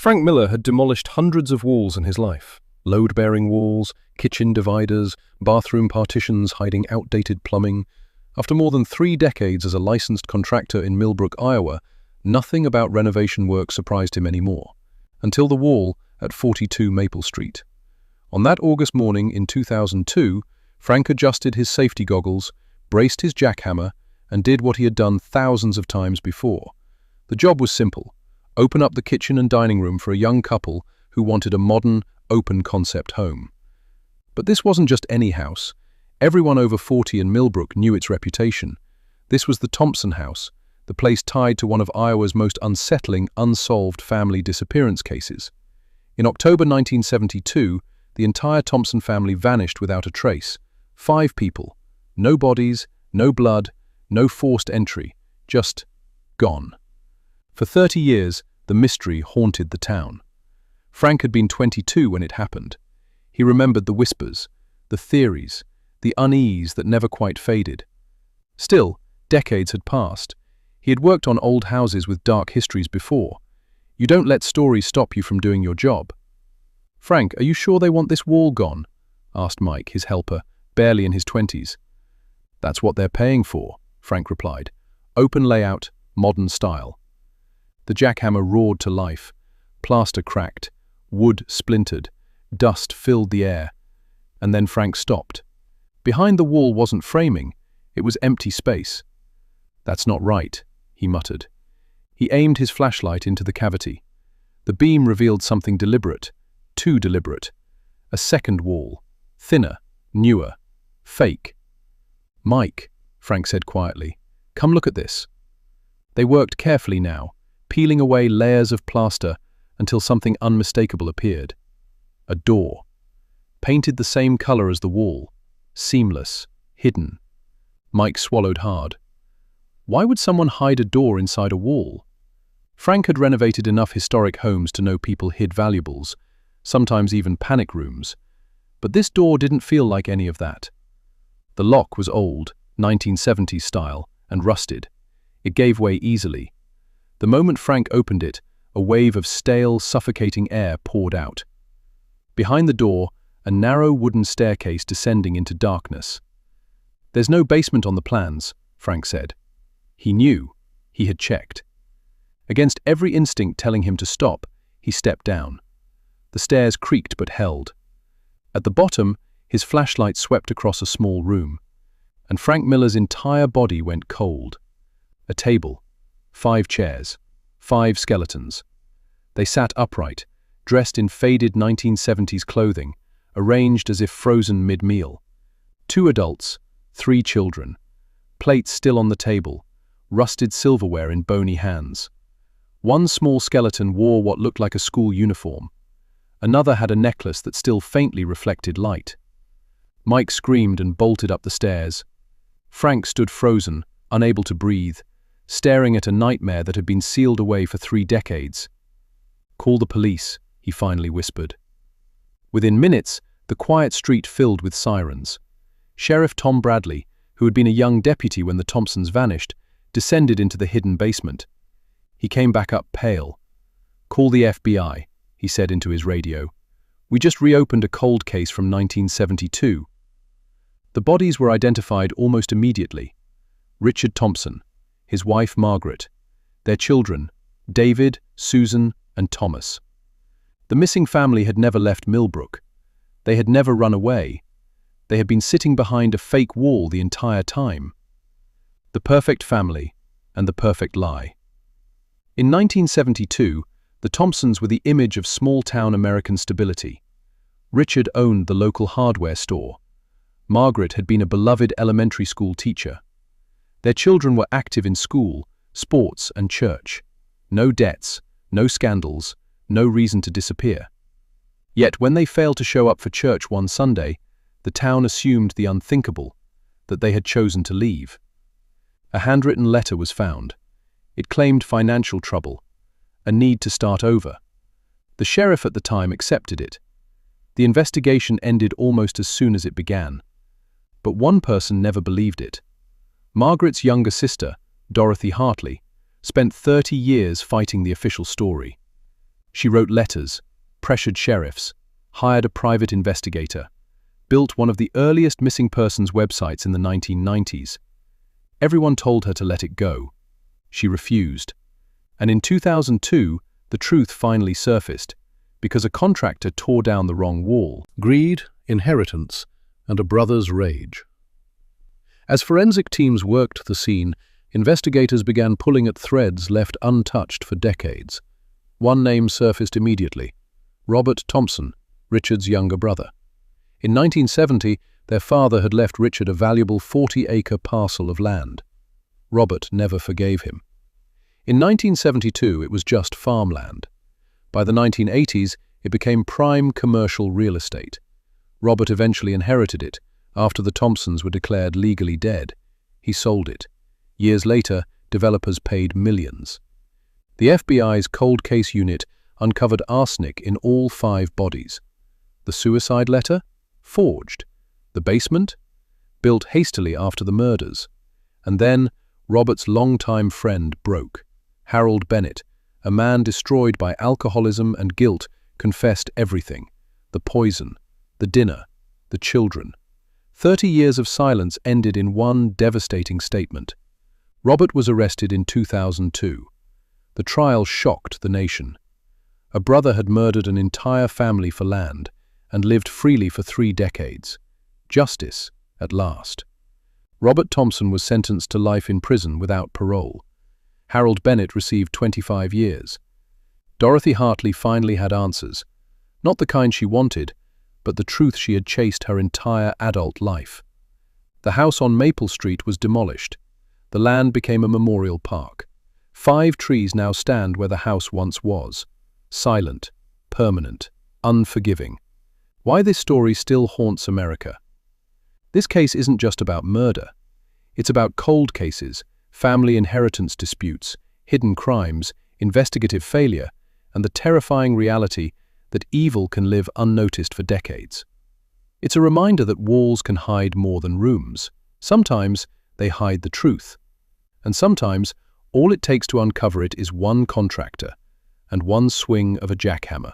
Frank Miller had demolished hundreds of walls in his life. Load-bearing walls, kitchen dividers, bathroom partitions hiding outdated plumbing. After more than 3 decades as a licensed contractor in Millbrook, Iowa, nothing about renovation work surprised him anymore. Until the wall at 42 Maple Street. On that August morning in 2002, Frank adjusted his safety goggles, braced his jackhammer, and did what he had done thousands of times before. The job was simple: open up the kitchen and dining room for a young couple who wanted a modern, open-concept home. But this wasn't just any house. Everyone over 40 in Millbrook knew its reputation. This was the Thompson house, the place tied to one of Iowa's most unsettling, unsolved family disappearance cases. In October 1972, the entire Thompson family vanished without a trace. 5 people. No bodies, no blood, no forced entry. Just gone. For 30 years, the mystery haunted the town. Frank had been 22 when it happened. He remembered the whispers, the theories, the unease that never quite faded. Still, decades had passed. He had worked on old houses with dark histories before. You don't let stories stop you from doing your job. "Frank, are you sure they want this wall gone?" asked Mike, his helper, barely in his 20s. "That's what they're paying for," Frank replied. "Open layout, modern style." The jackhammer roared to life. Plaster cracked, wood splintered, dust filled the air. And then Frank stopped. Behind the wall wasn't framing, it was empty space. "That's not right," he muttered. He aimed his flashlight into the cavity. The beam revealed something deliberate, too deliberate. A second wall, thinner, newer, fake. "Mike," Frank said quietly, "come look at this." They worked carefully now, peeling away layers of plaster until something unmistakable appeared. A door. Painted the same color as the wall. Seamless. Hidden. Mike swallowed hard. Why would someone hide a door inside a wall? Frank had renovated enough historic homes to know people hid valuables, sometimes even panic rooms. But this door didn't feel like any of that. The lock was old, 1970s style, and rusted. It gave way easily. The moment Frank opened it, a wave of stale, suffocating air poured out. Behind the door, a narrow wooden staircase descending into darkness. "There's no basement on the plans," Frank said. He knew. He had checked. Against every instinct telling him to stop, he stepped down. The stairs creaked but held. At the bottom, his flashlight swept across a small room, and Frank Miller's entire body went cold. A table, 5 chairs, 5 skeletons. They sat upright, dressed in faded 1970s clothing, arranged as if frozen mid-meal. 2 adults, 3 children. Plates still on the table, rusted silverware in bony hands. One small skeleton wore what looked like a school uniform. Another had a necklace that still faintly reflected light. Mike screamed and bolted up the stairs. Frank stood frozen, unable to breathe, staring at a nightmare that had been sealed away for 3 decades. "Call the police," he finally whispered. Within minutes, the quiet street filled with sirens. Sheriff Tom Bradley, who had been a young deputy when the Thompsons vanished, descended into the hidden basement. He came back up pale. "Call the FBI," he said into his radio. "We just reopened a cold case from 1972. The bodies were identified almost immediately. Richard Thompson, his wife Margaret, their children, David, Susan, and Thomas. The missing family had never left Millbrook. They had never run away. They had been sitting behind a fake wall the entire time. The perfect family and the perfect lie. In 1972, the Thompsons were the image of small-town American stability. Richard owned the local hardware store. Margaret had been a beloved elementary school teacher. Their children were active in school, sports, and church. No debts, no scandals, no reason to disappear. Yet when they failed to show up for church one Sunday, the town assumed the unthinkable, that they had chosen to leave. A handwritten letter was found. It claimed financial trouble, a need to start over. The sheriff at the time accepted it. The investigation ended almost as soon as it began. But one person never believed it. Margaret's younger sister, Dorothy Hartley, spent 30 years fighting the official story. She wrote letters, pressured sheriffs, hired a private investigator, built one of the earliest missing persons websites in the 1990s. Everyone told her to let it go. She refused. And in 2002, the truth finally surfaced, because a contractor tore down the wrong wall. Greed, inheritance, and a brother's rage. As forensic teams worked the scene, investigators began pulling at threads left untouched for decades. One name surfaced immediately: Robert Thompson, Richard's younger brother. In 1970, their father had left Richard a valuable 40-acre parcel of land. Robert never forgave him. In 1972, it was just farmland. By the 1980s, it became prime commercial real estate. Robert eventually inherited it after the Thompsons were declared legally dead. He sold it. Years later, developers paid millions. The FBI's cold case unit uncovered arsenic in all 5 bodies. The suicide letter? Forged. The basement? Built hastily after the murders. And then, Robert's longtime friend broke. Harold Bennett, a man destroyed by alcoholism and guilt, confessed everything: the poison, the dinner, the children. 30 years of silence ended in one devastating statement. Robert was arrested in 2002. The trial shocked the nation. A brother had murdered an entire family for land and lived freely for 3 decades. Justice, at last. Robert Thompson was sentenced to life in prison without parole. Harold Bennett received 25 years. Dorothy Hartley finally had answers. Not the kind she wanted, but the truth she had chased her entire adult life. The house on Maple Street was demolished. The land became a memorial park. 5 trees now stand where the house once was. Silent, permanent, unforgiving. Why this story still haunts America? This case isn't just about murder. It's about cold cases, family inheritance disputes, hidden crimes, investigative failure, and the terrifying reality that evil can live unnoticed for decades. It's a reminder that walls can hide more than rooms. Sometimes they hide the truth. And sometimes all it takes to uncover it is one contractor and one swing of a jackhammer.